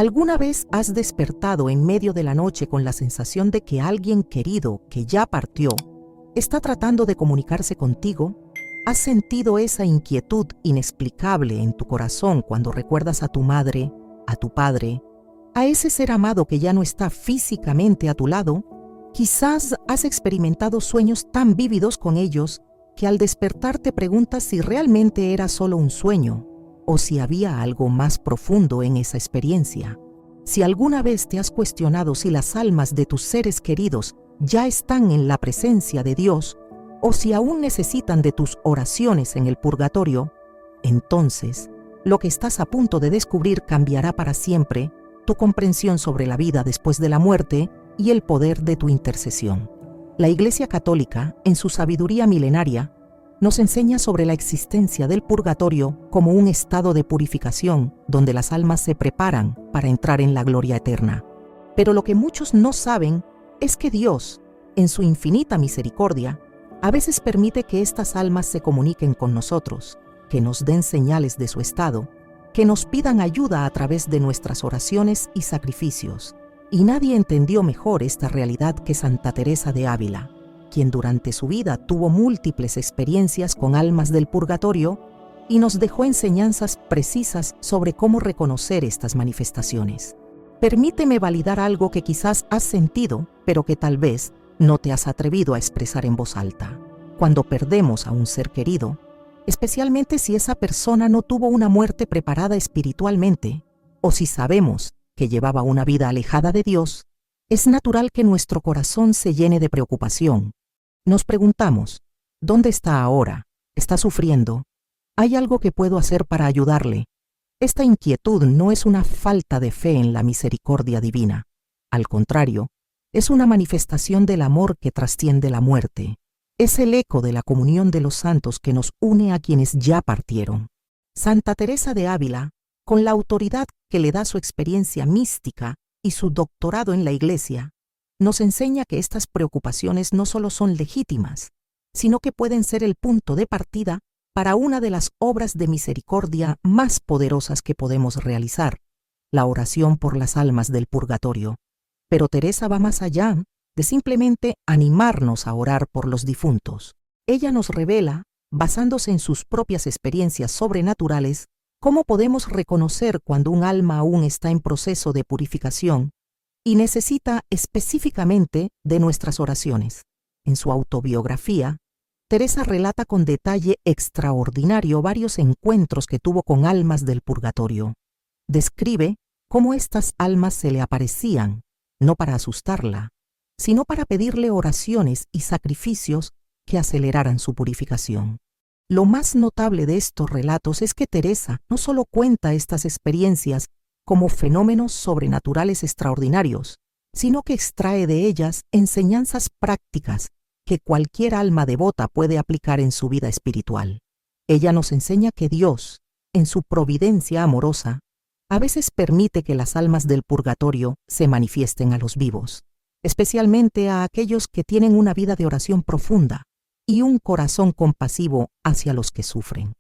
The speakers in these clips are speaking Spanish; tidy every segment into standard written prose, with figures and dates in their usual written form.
¿Alguna vez has despertado en medio de la noche con la sensación de que alguien querido que ya partió está tratando de comunicarse contigo? ¿Has sentido esa inquietud inexplicable en tu corazón cuando recuerdas a tu madre, a tu padre, a ese ser amado que ya no está físicamente a tu lado? Quizás has experimentado sueños tan vívidos con ellos que al despertar te preguntas si realmente era solo un sueño o si había algo más profundo en esa experiencia. Si alguna vez te has cuestionado si las almas de tus seres queridos ya están en la presencia de Dios o si aún necesitan de tus oraciones en el purgatorio, entonces lo que estás a punto de descubrir cambiará para siempre tu comprensión sobre la vida después de la muerte y el poder de tu intercesión. La Iglesia Católica, en su sabiduría milenaria, nos enseña sobre la existencia del purgatorio como un estado de purificación donde las almas se preparan para entrar en la gloria eterna. Pero lo que muchos no saben es que Dios, en su infinita misericordia, a veces permite que estas almas se comuniquen con nosotros, que nos den señales de su estado, que nos pidan ayuda a través de nuestras oraciones y sacrificios. Y nadie entendió mejor esta realidad que Santa Teresa de Ávila, quien durante su vida tuvo múltiples experiencias con almas del purgatorio y nos dejó enseñanzas precisas sobre cómo reconocer estas manifestaciones. Permíteme validar algo que quizás has sentido, pero que tal vez no te has atrevido a expresar en voz alta. Cuando perdemos a un ser querido, especialmente si esa persona no tuvo una muerte preparada espiritualmente, o si sabemos que llevaba una vida alejada de Dios, es natural que nuestro corazón se llene de preocupación. Nos preguntamos, ¿dónde está ahora? ¿Está sufriendo? ¿Hay algo que puedo hacer para ayudarle? Esta inquietud no es una falta de fe en la misericordia divina. Al contrario, es una manifestación del amor que trasciende la muerte. Es el eco de la comunión de los santos que nos une a quienes ya partieron. Santa Teresa de Ávila, con la autoridad que le da su experiencia mística y su doctorado en la Iglesia, nos enseña que estas preocupaciones no solo son legítimas, sino que pueden ser el punto de partida para una de las obras de misericordia más poderosas que podemos realizar, la oración por las almas del purgatorio. Pero Teresa va más allá de simplemente animarnos a orar por los difuntos. Ella nos revela, basándose en sus propias experiencias sobrenaturales, cómo podemos reconocer cuando un alma aún está en proceso de purificación y necesita específicamente de nuestras oraciones. En su autobiografía, Teresa relata con detalle extraordinario varios encuentros que tuvo con almas del purgatorio. Describe cómo estas almas se le aparecían, no para asustarla, sino para pedirle oraciones y sacrificios que aceleraran su purificación. Lo más notable de estos relatos es que Teresa no solo cuenta estas experiencias como fenómenos sobrenaturales extraordinarios, sino que extrae de ellas enseñanzas prácticas que cualquier alma devota puede aplicar en su vida espiritual. Ella nos enseña que Dios, en su providencia amorosa, a veces permite que las almas del purgatorio se manifiesten a los vivos, especialmente a aquellos que tienen una vida de oración profunda y un corazón compasivo hacia los que sufren.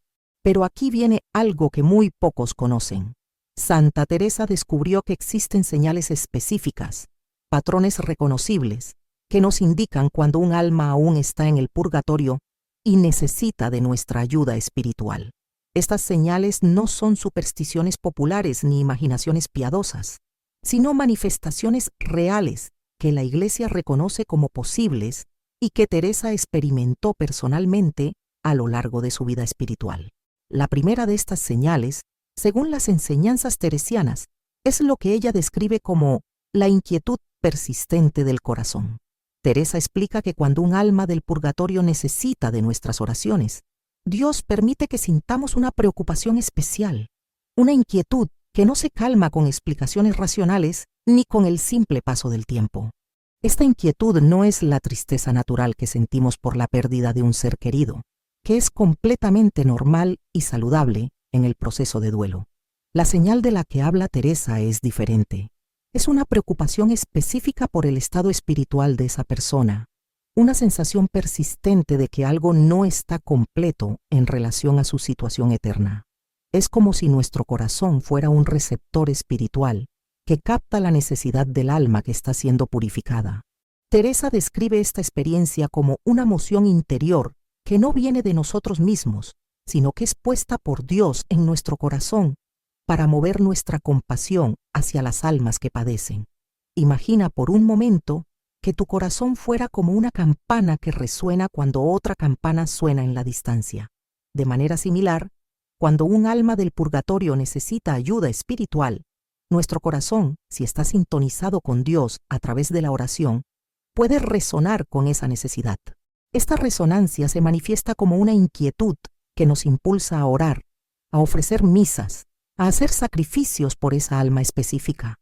Pero aquí viene algo que muy pocos conocen. Santa Teresa descubrió que existen señales específicas, patrones reconocibles, que nos indican cuando un alma aún está en el purgatorio y necesita de nuestra ayuda espiritual. Estas señales no son supersticiones populares ni imaginaciones piadosas, sino manifestaciones reales que la Iglesia reconoce como posibles y que Teresa experimentó personalmente a lo largo de su vida espiritual. La primera de estas señales, según las enseñanzas teresianas, es lo que ella describe como la inquietud persistente del corazón. Teresa explica que cuando un alma del purgatorio necesita de nuestras oraciones, Dios permite que sintamos una preocupación especial, una inquietud que no se calma con explicaciones racionales ni con el simple paso del tiempo. Esta inquietud no es la tristeza natural que sentimos por la pérdida de un ser querido, que es completamente normal y saludable en el proceso de duelo. La señal de la que habla Teresa es diferente. Es una preocupación específica por el estado espiritual de esa persona, una sensación persistente de que algo no está completo en relación a su situación eterna. Es como si nuestro corazón fuera un receptor espiritual que capta la necesidad del alma que está siendo purificada. Teresa describe esta experiencia como una moción interior que no viene de nosotros mismos, sino que es puesta por Dios en nuestro corazón para mover nuestra compasión hacia las almas que padecen. Imagina por un momento que tu corazón fuera como una campana que resuena cuando otra campana suena en la distancia. De manera similar, cuando un alma del purgatorio necesita ayuda espiritual, nuestro corazón, si está sintonizado con Dios a través de la oración, puede resonar con esa necesidad. Esta resonancia se manifiesta como una inquietud que nos impulsa a orar, a ofrecer misas, a hacer sacrificios por esa alma específica.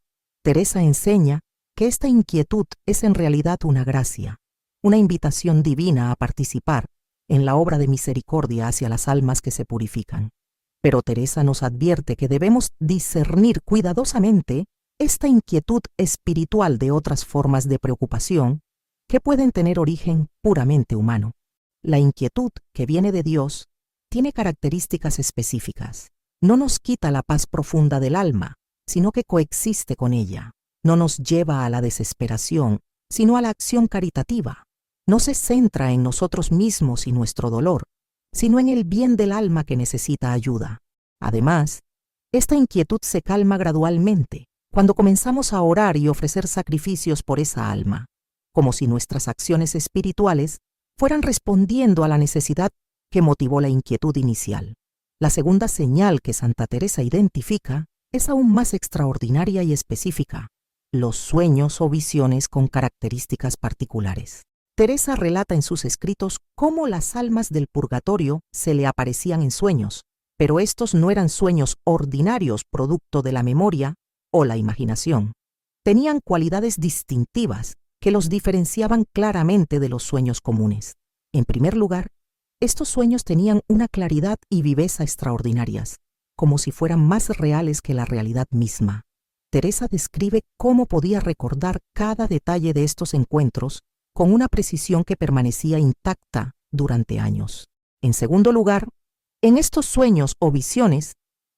Teresa enseña que esta inquietud es en realidad una gracia, una invitación divina a participar en la obra de misericordia hacia las almas que se purifican. Pero Teresa nos advierte que debemos discernir cuidadosamente esta inquietud espiritual de otras formas de preocupación que pueden tener origen puramente humano. La inquietud que viene de Dios tiene características específicas. No nos quita la paz profunda del alma, sino que coexiste con ella. No nos lleva a la desesperación, sino a la acción caritativa. No se centra en nosotros mismos y nuestro dolor, sino en el bien del alma que necesita ayuda. Además, esta inquietud se calma gradualmente cuando comenzamos a orar y ofrecer sacrificios por esa alma, como si nuestras acciones espirituales fueran respondiendo a la necesidad que motivó la inquietud inicial. La segunda señal que Santa Teresa identifica es aún más extraordinaria y específica: los sueños o visiones con características particulares. Teresa relata en sus escritos cómo las almas del purgatorio se le aparecían en sueños, pero estos no eran sueños ordinarios producto de la memoria o la imaginación. Tenían cualidades distintivas que los diferenciaban claramente de los sueños comunes. En primer lugar, estos sueños tenían una claridad y viveza extraordinarias, como si fueran más reales que la realidad misma. Teresa describe cómo podía recordar cada detalle de estos encuentros con una precisión que permanecía intacta durante años. En segundo lugar, en estos sueños o visiones,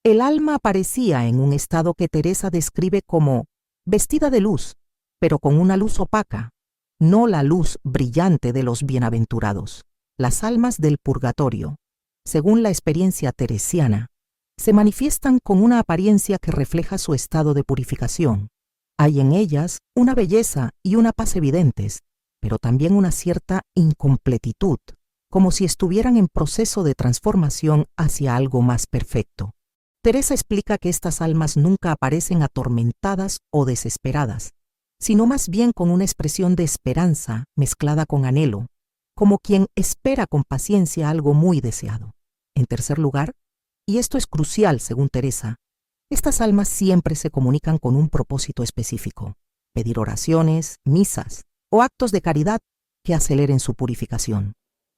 el alma aparecía en un estado que Teresa describe como vestida de luz, pero con una luz opaca, no la luz brillante de los bienaventurados. Las almas del purgatorio, según la experiencia teresiana, se manifiestan con una apariencia que refleja su estado de purificación. Hay en ellas una belleza y una paz evidentes, pero también una cierta incompletitud, como si estuvieran en proceso de transformación hacia algo más perfecto. Teresa explica que estas almas nunca aparecen atormentadas o desesperadas, sino más bien con una expresión de esperanza mezclada con anhelo, como quien espera con paciencia algo muy deseado. En tercer lugar, y esto es crucial según Teresa, estas almas siempre se comunican con un propósito específico: pedir oraciones, misas o actos de caridad que aceleren su purificación.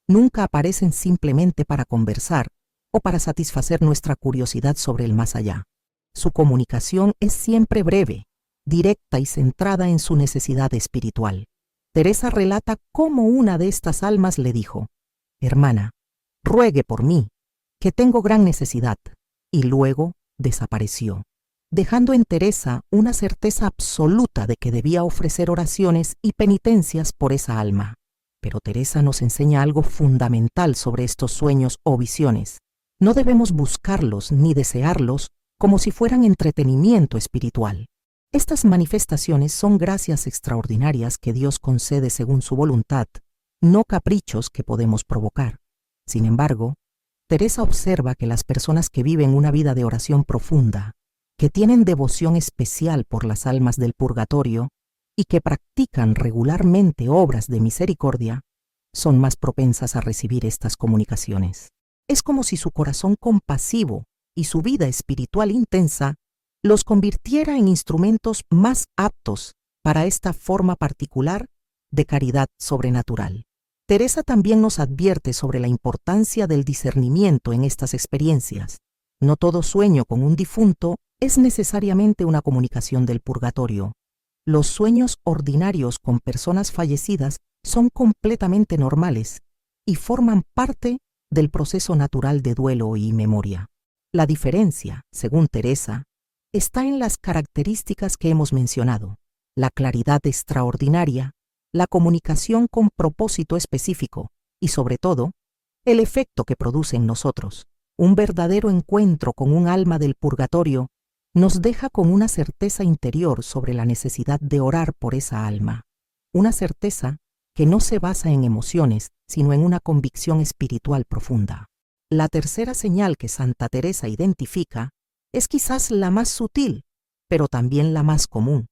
Nunca aparecen simplemente para conversar o para satisfacer nuestra curiosidad sobre el más allá. Su comunicación es siempre breve, directa y centrada en su necesidad espiritual. Teresa relata cómo una de estas almas le dijo: «Hermana, ruegue por mí, que tengo gran necesidad», y luego desapareció, dejando en Teresa una certeza absoluta de que debía ofrecer oraciones y penitencias por esa alma. Pero Teresa nos enseña algo fundamental sobre estos sueños o visiones. No debemos buscarlos ni desearlos como si fueran entretenimiento espiritual. Estas manifestaciones son gracias extraordinarias que Dios concede según su voluntad, no caprichos que podemos provocar. Sin embargo, Teresa observa que las personas que viven una vida de oración profunda, que tienen devoción especial por las almas del purgatorio y que practican regularmente obras de misericordia, son más propensas a recibir estas comunicaciones. Es como si su corazón compasivo y su vida espiritual intensa los convirtiera en instrumentos más aptos para esta forma particular de caridad sobrenatural. Teresa también nos advierte sobre la importancia del discernimiento en estas experiencias. No todo sueño con un difunto es necesariamente una comunicación del purgatorio. Los sueños ordinarios con personas fallecidas son completamente normales y forman parte del proceso natural de duelo y memoria. La diferencia, según Teresa, está en las características que hemos mencionado: la claridad extraordinaria, la comunicación con propósito específico y, sobre todo, el efecto que produce en nosotros. Un verdadero encuentro con un alma del purgatorio nos deja con una certeza interior sobre la necesidad de orar por esa alma. Una certeza que no se basa en emociones, sino en una convicción espiritual profunda. La tercera señal que Santa Teresa identifica es quizás la más sutil, pero también la más común: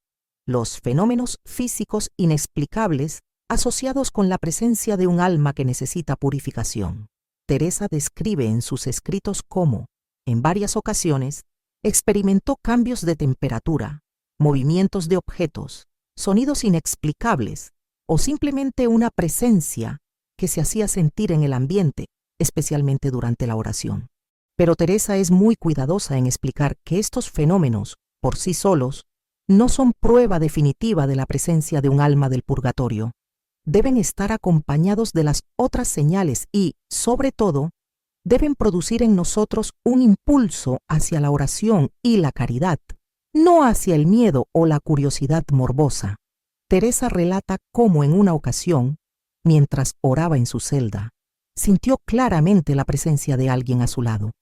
los fenómenos físicos inexplicables asociados con la presencia de un alma que necesita purificación. Teresa describe en sus escritos cómo, en varias ocasiones, experimentó cambios de temperatura, movimientos de objetos, sonidos inexplicables o simplemente una presencia que se hacía sentir en el ambiente, especialmente durante la oración. Pero Teresa es muy cuidadosa en explicar que estos fenómenos, por sí solos, no son prueba definitiva de la presencia de un alma del purgatorio. Deben estar acompañados de las otras señales y, sobre todo, deben producir en nosotros un impulso hacia la oración y la caridad, no hacia el miedo o la curiosidad morbosa. Teresa relata cómo en una ocasión, mientras oraba en su celda, sintió claramente la presencia de alguien a su lado.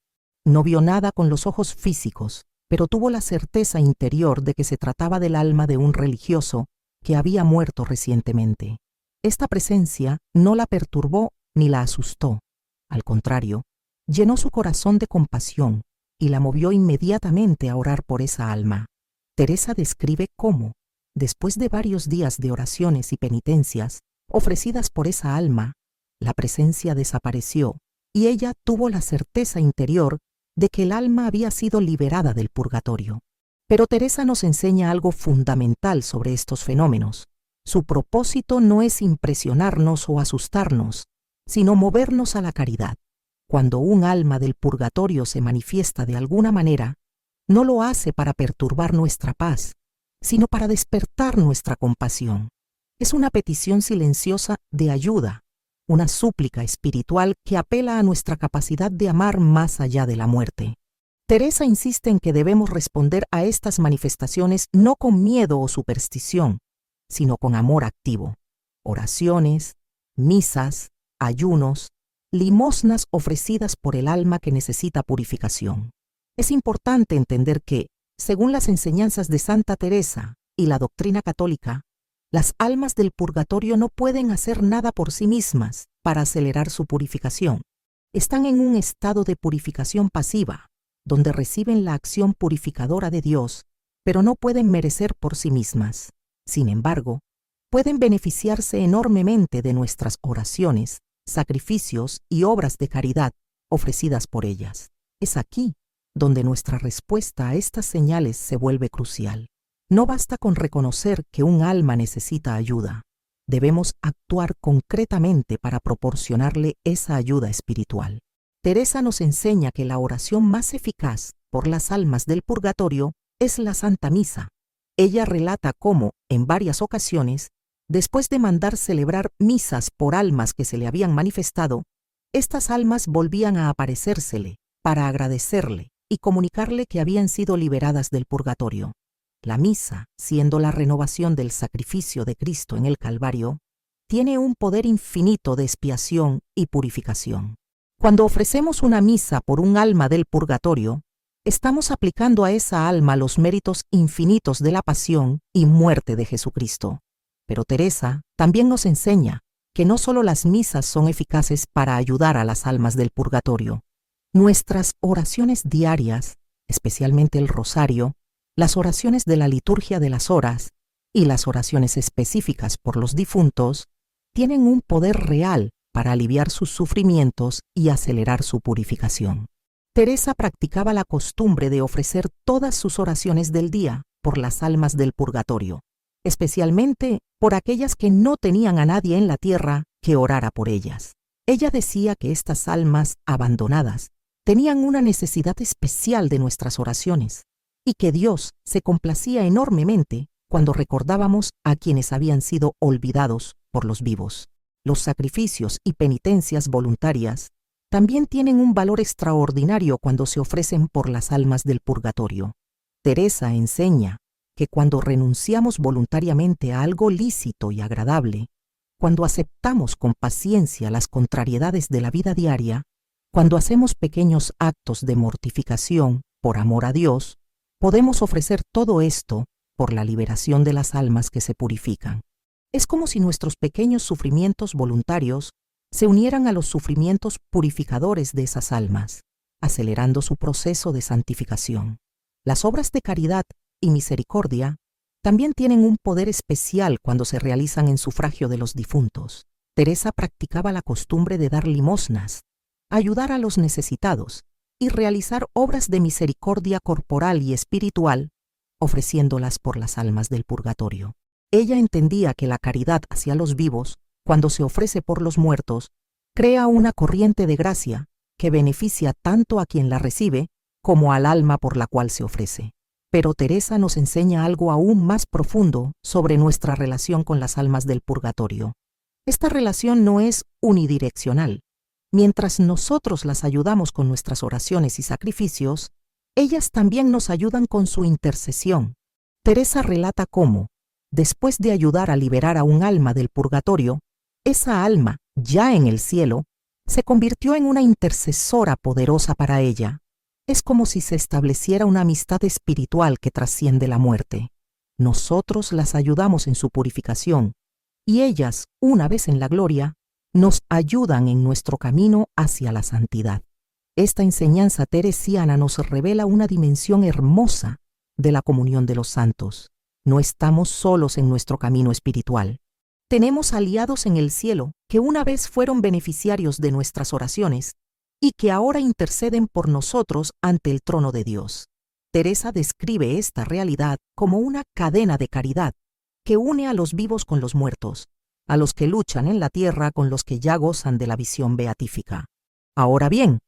No vio nada con los ojos físicos, pero tuvo la certeza interior de que se trataba del alma de un religioso que había muerto recientemente. Esta presencia no la perturbó ni la asustó. Al contrario, llenó su corazón de compasión y la movió inmediatamente a orar por esa alma. Teresa describe cómo, después de varios días de oraciones y penitencias ofrecidas por esa alma, la presencia desapareció y ella tuvo la certeza interior de que el alma había sido liberada del purgatorio. Pero Teresa nos enseña algo fundamental sobre estos fenómenos. Su propósito no es impresionarnos o asustarnos, sino movernos a la caridad. Cuando un alma del purgatorio se manifiesta de alguna manera, no lo hace para perturbar nuestra paz, sino para despertar nuestra compasión. Es una petición silenciosa de ayuda, una súplica espiritual que apela a nuestra capacidad de amar más allá de la muerte. Teresa insiste en que debemos responder a estas manifestaciones no con miedo o superstición, sino con amor activo. Oraciones, misas, ayunos, limosnas ofrecidas por el alma que necesita purificación. Es importante entender que, según las enseñanzas de Santa Teresa y la doctrina católica, las almas del purgatorio no pueden hacer nada por sí mismas para acelerar su purificación. Están en un estado de purificación pasiva, donde reciben la acción purificadora de Dios, pero no pueden merecer por sí mismas. Sin embargo, pueden beneficiarse enormemente de nuestras oraciones, sacrificios y obras de caridad ofrecidas por ellas. Es aquí donde nuestra respuesta a estas señales se vuelve crucial. No basta con reconocer que un alma necesita ayuda. Debemos actuar concretamente para proporcionarle esa ayuda espiritual. Teresa nos enseña que la oración más eficaz por las almas del purgatorio es la Santa Misa. Ella relata cómo, en varias ocasiones, después de mandar celebrar misas por almas que se le habían manifestado, estas almas volvían a aparecérsele para agradecerle y comunicarle que habían sido liberadas del purgatorio. La misa, siendo la renovación del sacrificio de Cristo en el Calvario, tiene un poder infinito de expiación y purificación. Cuando ofrecemos una misa por un alma del purgatorio, estamos aplicando a esa alma los méritos infinitos de la pasión y muerte de Jesucristo. Pero Teresa también nos enseña que no solo las misas son eficaces para ayudar a las almas del purgatorio. Nuestras oraciones diarias, especialmente el rosario, las oraciones de la liturgia de las horas y las oraciones específicas por los difuntos, tienen un poder real para aliviar sus sufrimientos y acelerar su purificación. Teresa practicaba la costumbre de ofrecer todas sus oraciones del día por las almas del purgatorio, especialmente por aquellas que no tenían a nadie en la tierra que orara por ellas. Ella decía que estas almas abandonadas tenían una necesidad especial de nuestras oraciones y que Dios se complacía enormemente cuando recordábamos a quienes habían sido olvidados por los vivos. Los sacrificios y penitencias voluntarias también tienen un valor extraordinario cuando se ofrecen por las almas del purgatorio. Teresa enseña que cuando renunciamos voluntariamente a algo lícito y agradable, cuando aceptamos con paciencia las contrariedades de la vida diaria, cuando hacemos pequeños actos de mortificación por amor a Dios, podemos ofrecer todo esto por la liberación de las almas que se purifican. Es como si nuestros pequeños sufrimientos voluntarios se unieran a los sufrimientos purificadores de esas almas, acelerando su proceso de santificación. Las obras de caridad y misericordia también tienen un poder especial cuando se realizan en sufragio de los difuntos. Teresa practicaba la costumbre de dar limosnas, ayudar a los necesitados y realizar obras de misericordia corporal y espiritual, ofreciéndolas por las almas del purgatorio. Ella entendía que la caridad hacia los vivos, cuando se ofrece por los muertos, crea una corriente de gracia que beneficia tanto a quien la recibe como al alma por la cual se ofrece. Pero Teresa nos enseña algo aún más profundo sobre nuestra relación con las almas del purgatorio. Esta relación no es unidireccional. Mientras nosotros las ayudamos con nuestras oraciones y sacrificios, ellas también nos ayudan con su intercesión. Teresa relata cómo, después de ayudar a liberar a un alma del purgatorio, esa alma, ya en el cielo, se convirtió en una intercesora poderosa para ella. Es como si se estableciera una amistad espiritual que trasciende la muerte. Nosotros las ayudamos en su purificación, y ellas, una vez en la gloria, nos ayudan en nuestro camino hacia la santidad. Esta enseñanza teresiana nos revela una dimensión hermosa de la comunión de los santos. No estamos solos en nuestro camino espiritual. Tenemos aliados en el cielo que una vez fueron beneficiarios de nuestras oraciones y que ahora interceden por nosotros ante el trono de Dios. Teresa describe esta realidad como una cadena de caridad que une a los vivos con los muertos, a los que luchan en la tierra con los que ya gozan de la visión beatífica. Ahora bien,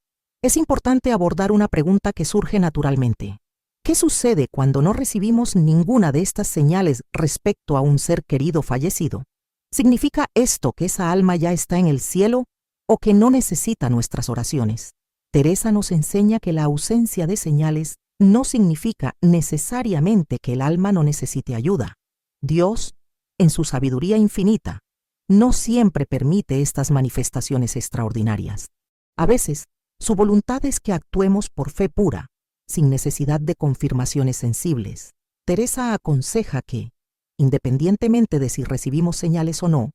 es importante abordar una pregunta que surge naturalmente. ¿Qué sucede cuando no recibimos ninguna de estas señales respecto a un ser querido fallecido? ¿Significa esto que esa alma ya está en el cielo o que no necesita nuestras oraciones? Teresa nos enseña que la ausencia de señales no significa necesariamente que el alma no necesite ayuda. Dios, en su sabiduría infinita, no siempre permite estas manifestaciones extraordinarias. A veces, su voluntad es que actuemos por fe pura, sin necesidad de confirmaciones sensibles. Teresa aconseja que, independientemente de si recibimos señales o no,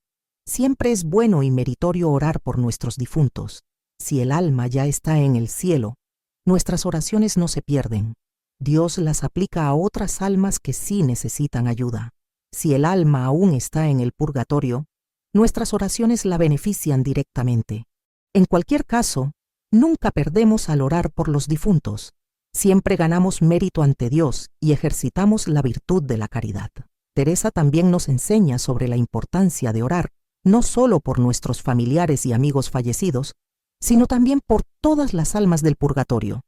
siempre es bueno y meritorio orar por nuestros difuntos. Si el alma ya está en el cielo, nuestras oraciones no se pierden. Dios las aplica a otras almas que sí necesitan ayuda. Si el alma aún está en el purgatorio, nuestras oraciones la benefician directamente. En cualquier caso, nunca perdemos al orar por los difuntos. Siempre ganamos mérito ante Dios y ejercitamos la virtud de la caridad. Teresa también nos enseña sobre la importancia de orar no solo por nuestros familiares y amigos fallecidos, sino también por todas las almas del purgatorio,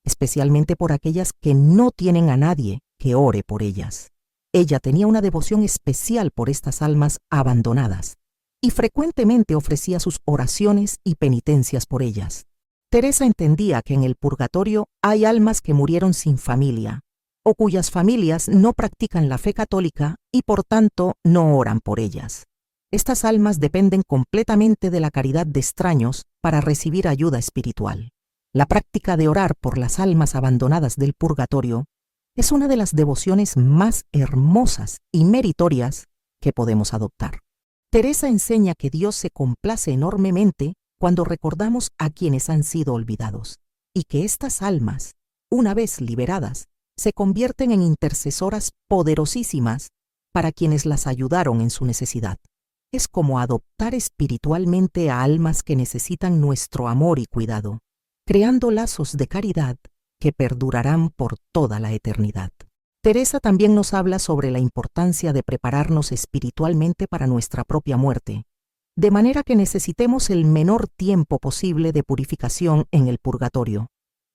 especialmente por aquellas que no tienen a nadie que ore por ellas. Ella tenía una devoción especial por estas almas abandonadas y frecuentemente ofrecía sus oraciones y penitencias por ellas. Teresa entendía que en el purgatorio hay almas que murieron sin familia, o cuyas familias no practican la fe católica y por tanto no oran por ellas. Estas almas dependen completamente de la caridad de extraños para recibir ayuda espiritual. La práctica de orar por las almas abandonadas del purgatorio es una de las devociones más hermosas y meritorias que podemos adoptar. Teresa enseña que Dios se complace enormemente cuando recordamos a quienes han sido olvidados, y que estas almas, una vez liberadas, se convierten en intercesoras poderosísimas para quienes las ayudaron en su necesidad. Es como adoptar espiritualmente a almas que necesitan nuestro amor y cuidado, creando lazos de caridad que perdurarán por toda la eternidad. Teresa también nos habla sobre la importancia de prepararnos espiritualmente para nuestra propia muerte, de manera que necesitemos el menor tiempo posible de purificación en el purgatorio.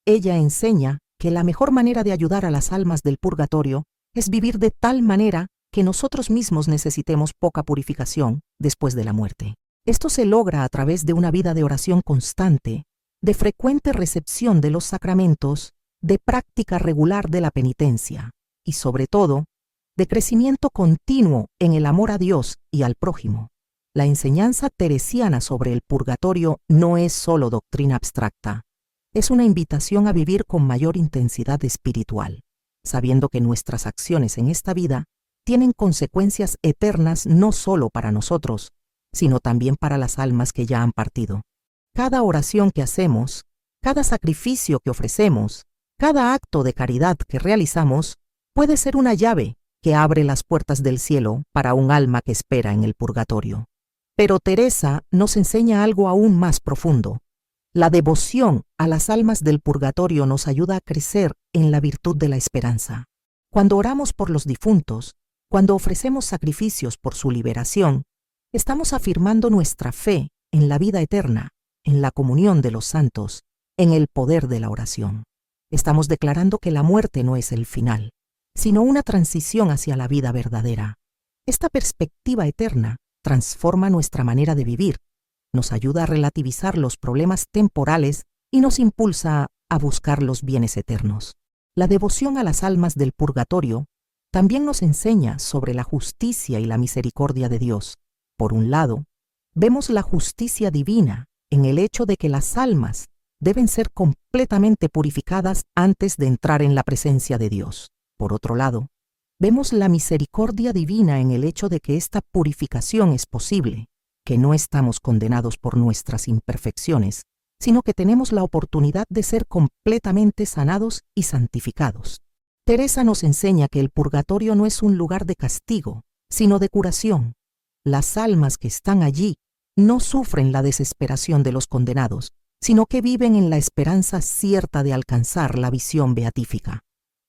Ella enseña que la mejor manera de ayudar a las almas del purgatorio es vivir de tal manera que nosotros mismos necesitemos poca purificación después de la muerte. Esto se logra a través de una vida de oración constante, de frecuente recepción de los sacramentos, de práctica regular de la penitencia. y sobre todo, de crecimiento continuo en el amor a Dios y al prójimo. La enseñanza teresiana sobre el purgatorio no es solo doctrina abstracta, es una invitación a vivir con mayor intensidad espiritual, sabiendo que nuestras acciones en esta vida tienen consecuencias eternas no solo para nosotros, sino también para las almas que ya han partido. Cada oración que hacemos, cada sacrificio que ofrecemos, cada acto de caridad que realizamos puede ser una llave que abre las puertas del cielo para un alma que espera en el purgatorio. Pero Teresa nos enseña algo aún más profundo. La devoción a las almas del purgatorio nos ayuda a crecer en la virtud de la esperanza. Cuando oramos por los difuntos, cuando ofrecemos sacrificios por su liberación, estamos afirmando nuestra fe en la vida eterna, en la comunión de los santos, en el poder de la oración. Estamos declarando que la muerte no es el final, sino una transición hacia la vida verdadera. Esta perspectiva eterna transforma nuestra manera de vivir, nos ayuda a relativizar los problemas temporales y nos impulsa a buscar los bienes eternos. La devoción a las almas del purgatorio también nos enseña sobre la justicia y la misericordia de Dios. Por un lado, vemos la justicia divina en el hecho de que las almas deben ser completamente purificadas antes de entrar en la presencia de Dios. Por otro lado, vemos la misericordia divina en el hecho de que esta purificación es posible, que no estamos condenados por nuestras imperfecciones, sino que tenemos la oportunidad de ser completamente sanados y santificados. Teresa nos enseña que el purgatorio no es un lugar de castigo, sino de curación. Las almas que están allí no sufren la desesperación de los condenados, sino que viven en la esperanza cierta de alcanzar la visión beatífica.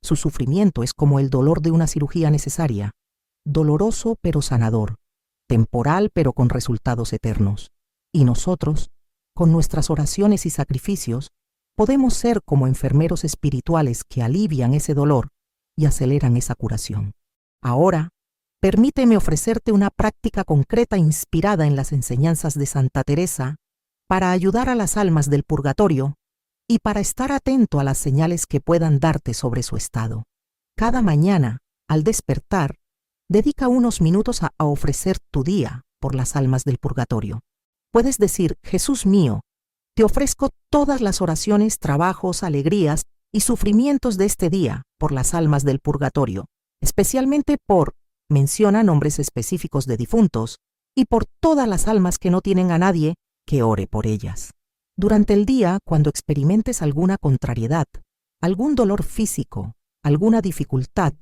Su sufrimiento es como el dolor de una cirugía necesaria, doloroso pero sanador, temporal pero con resultados eternos. Y nosotros, con nuestras oraciones y sacrificios, podemos ser como enfermeros espirituales que alivian ese dolor y aceleran esa curación. Ahora, permíteme ofrecerte una práctica concreta inspirada en las enseñanzas de Santa Teresa para ayudar a las almas del purgatorio y para estar atento a las señales que puedan darte sobre su estado. Cada mañana, al despertar, dedica unos minutos a ofrecer tu día por las almas del purgatorio. Puedes decir: Jesús mío, te ofrezco todas las oraciones, trabajos, alegrías y sufrimientos de este día por las almas del purgatorio, especialmente por, menciona nombres específicos de difuntos, y por todas las almas que no tienen a nadie que ore por ellas. Durante el día, cuando experimentes alguna contrariedad, algún dolor físico, alguna dificultad,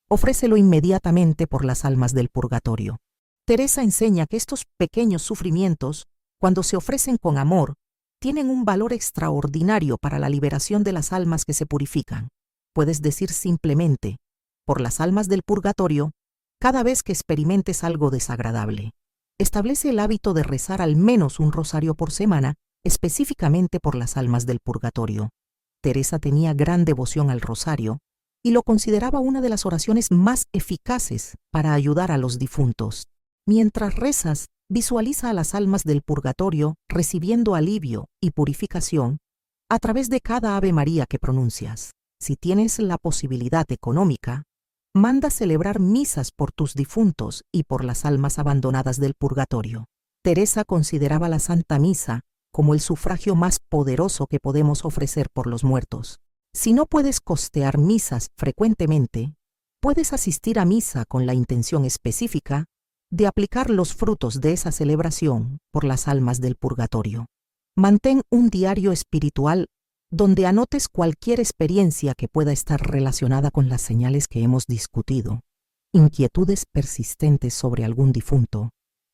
ofrécelo inmediatamente por las almas del purgatorio. Teresa enseña que estos pequeños sufrimientos, cuando se ofrecen con amor, tienen un valor extraordinario para la liberación de las almas que se purifican. Puedes decir simplemente: por las almas del purgatorio, cada vez que experimentes algo desagradable. Establece el hábito de rezar al menos un rosario por semana, específicamente por las almas del purgatorio. Teresa tenía gran devoción al rosario y lo consideraba una de las oraciones más eficaces para ayudar a los difuntos. Mientras rezas, visualiza a las almas del purgatorio recibiendo alivio y purificación a través de cada Ave María que pronuncias. Si tienes la posibilidad económica, manda celebrar misas por tus difuntos y por las almas abandonadas del purgatorio. Teresa consideraba la Santa Misa como el sufragio más poderoso que podemos ofrecer por los muertos. Si no puedes costear misas frecuentemente, puedes asistir a misa con la intención específica de aplicar los frutos de esa celebración por las almas del purgatorio. Mantén un diario espiritual donde anotes cualquier experiencia que pueda estar relacionada con las señales que hemos discutido, inquietudes persistentes sobre algún difunto,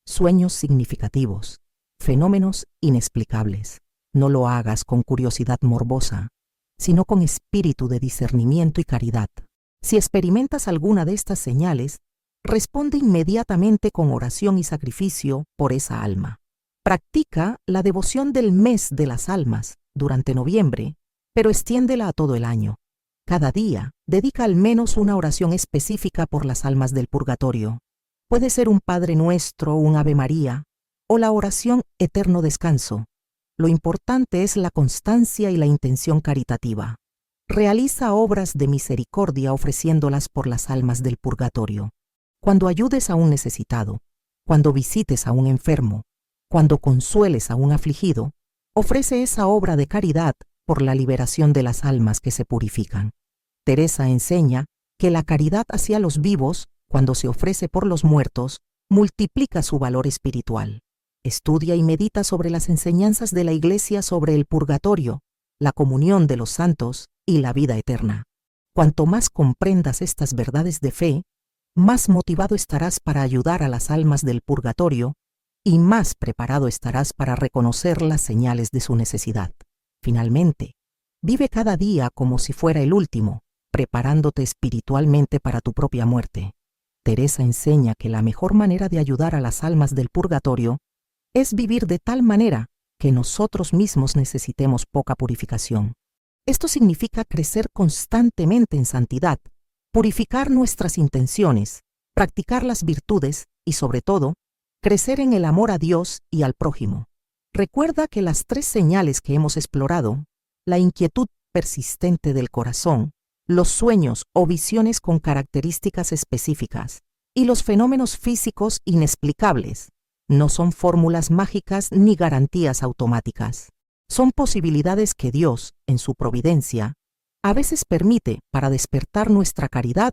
sueños significativos, fenómenos inexplicables. No lo hagas con curiosidad morbosa, sino con espíritu de discernimiento y caridad. Si experimentas alguna de estas señales, responde inmediatamente con oración y sacrificio por esa alma. Practica la devoción del mes de las almas durante noviembre, pero extiéndela a todo el año. Cada día, dedica al menos una oración específica por las almas del purgatorio. Puede ser un Padre Nuestro, un Ave María, o la oración Eterno Descanso. Lo importante es la constancia y la intención caritativa. Realiza obras de misericordia ofreciéndolas por las almas del purgatorio. Cuando ayudes a un necesitado, cuando visites a un enfermo, cuando consueles a un afligido, ofrece esa obra de caridad por la liberación de las almas que se purifican. Teresa enseña que la caridad hacia los vivos, cuando se ofrece por los muertos, multiplica su valor espiritual. Estudia y medita sobre las enseñanzas de la Iglesia sobre el purgatorio, la comunión de los santos y la vida eterna. Cuanto más comprendas estas verdades de fe, más motivado estarás para ayudar a las almas del purgatorio y más preparado estarás para reconocer las señales de su necesidad. Finalmente, vive cada día como si fuera el último, preparándote espiritualmente para tu propia muerte. Teresa enseña que la mejor manera de ayudar a las almas del purgatorio es vivir de tal manera que nosotros mismos necesitemos poca purificación. Esto significa crecer constantemente en santidad, purificar nuestras intenciones, practicar las virtudes y, sobre todo, crecer en el amor a Dios y al prójimo. Recuerda que las 3 señales que hemos explorado, la inquietud persistente del corazón, los sueños o visiones con características específicas y los fenómenos físicos inexplicables, no son fórmulas mágicas ni garantías automáticas. Son posibilidades que Dios, en su providencia, a veces permite para despertar nuestra caridad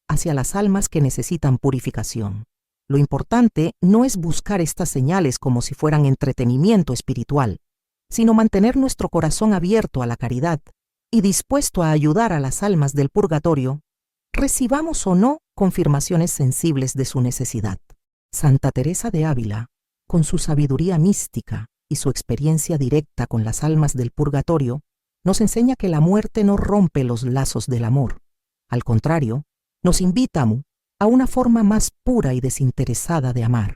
hacia las almas que necesitan purificación. Lo importante no es buscar estas señales como si fueran entretenimiento espiritual, sino mantener nuestro corazón abierto a la caridad y dispuesto a ayudar a las almas del purgatorio, recibamos o no confirmaciones sensibles de su necesidad. Santa Teresa de Ávila, con su sabiduría mística y su experiencia directa con las almas del purgatorio, nos enseña que la muerte no rompe los lazos del amor. Al contrario, nos invita a una forma más pura y desinteresada de amar.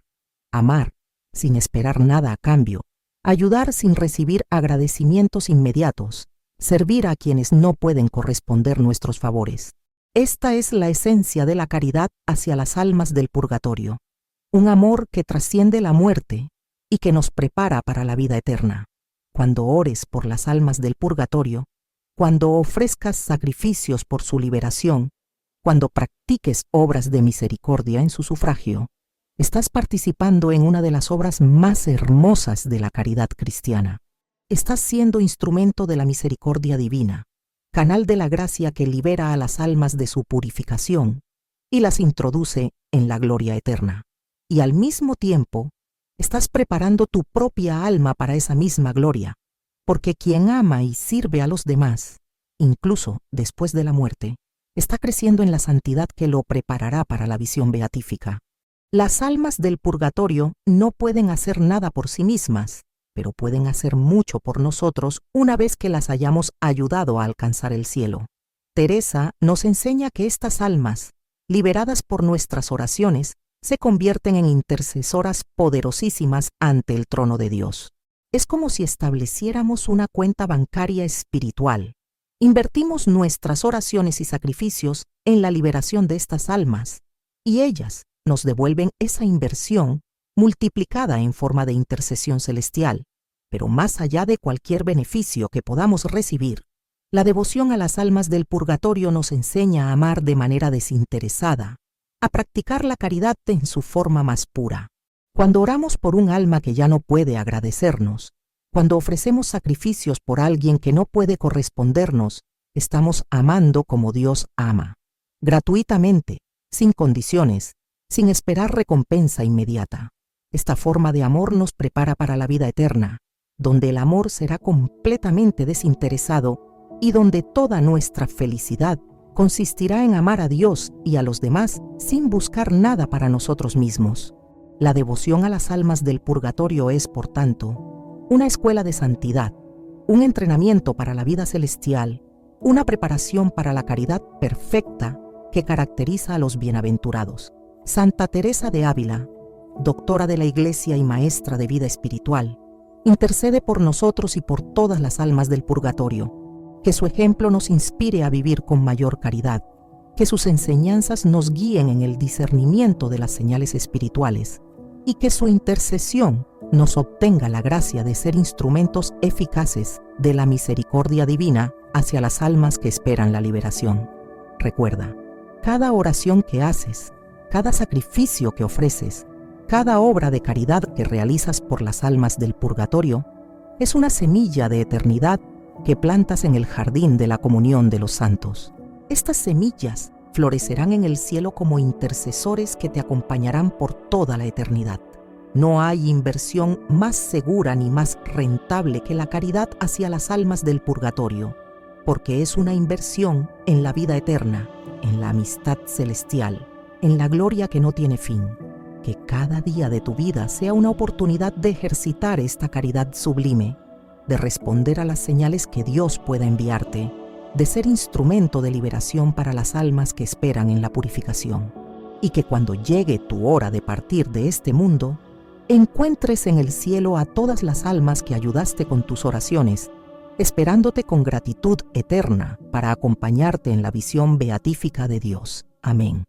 Amar sin esperar nada a cambio, ayudar sin recibir agradecimientos inmediatos, servir a quienes no pueden corresponder nuestros favores. Esta es la esencia de la caridad hacia las almas del purgatorio. Un amor que trasciende la muerte y que nos prepara para la vida eterna. Cuando ores por las almas del purgatorio, cuando ofrezcas sacrificios por su liberación, cuando practiques obras de misericordia en su sufragio, estás participando en una de las obras más hermosas de la caridad cristiana. Estás siendo instrumento de la misericordia divina, canal de la gracia que libera a las almas de su purificación y las introduce en la gloria eterna. Y al mismo tiempo, estás preparando tu propia alma para esa misma gloria, porque quien ama y sirve a los demás, incluso después de la muerte, está creciendo en la santidad que lo preparará para la visión beatífica. Las almas del purgatorio no pueden hacer nada por sí mismas, pero pueden hacer mucho por nosotros una vez que las hayamos ayudado a alcanzar el cielo. Teresa nos enseña que estas almas, liberadas por nuestras oraciones, se convierten en intercesoras poderosísimas ante el trono de Dios. Es como si estableciéramos una cuenta bancaria espiritual. Invertimos nuestras oraciones y sacrificios en la liberación de estas almas, y ellas nos devuelven esa inversión multiplicada en forma de intercesión celestial. Pero más allá de cualquier beneficio que podamos recibir, la devoción a las almas del purgatorio nos enseña a amar de manera desinteresada, a practicar la caridad en su forma más pura. Cuando oramos por un alma que ya no puede agradecernos, cuando ofrecemos sacrificios por alguien que no puede correspondernos, estamos amando como Dios ama, gratuitamente, sin condiciones, sin esperar recompensa inmediata. Esta forma de amor nos prepara para la vida eterna, donde el amor será completamente desinteresado y donde toda nuestra felicidad consistirá en amar a Dios y a los demás sin buscar nada para nosotros mismos. La devoción a las almas del purgatorio es, por tanto, una escuela de santidad, un entrenamiento para la vida celestial, una preparación para la caridad perfecta que caracteriza a los bienaventurados. Santa Teresa de Ávila, doctora de la Iglesia y maestra de vida espiritual, intercede por nosotros y por todas las almas del purgatorio. Que su ejemplo nos inspire a vivir con mayor caridad, que sus enseñanzas nos guíen en el discernimiento de las señales espirituales y que su intercesión nos obtenga la gracia de ser instrumentos eficaces de la misericordia divina hacia las almas que esperan la liberación. Recuerda, cada oración que haces, cada sacrificio que ofreces, cada obra de caridad que realizas por las almas del purgatorio, es una semilla de eternidad que plantas en el jardín de la comunión de los santos. Estas semillas florecerán en el cielo como intercesores que te acompañarán por toda la eternidad. No hay inversión más segura ni más rentable que la caridad hacia las almas del purgatorio, porque es una inversión en la vida eterna, en la amistad celestial, en la gloria que no tiene fin. Que cada día de tu vida sea una oportunidad de ejercitar esta caridad sublime, de responder a las señales que Dios pueda enviarte, de ser instrumento de liberación para las almas que esperan en la purificación. Y que cuando llegue tu hora de partir de este mundo, encuentres en el cielo a todas las almas que ayudaste con tus oraciones, esperándote con gratitud eterna para acompañarte en la visión beatífica de Dios. Amén.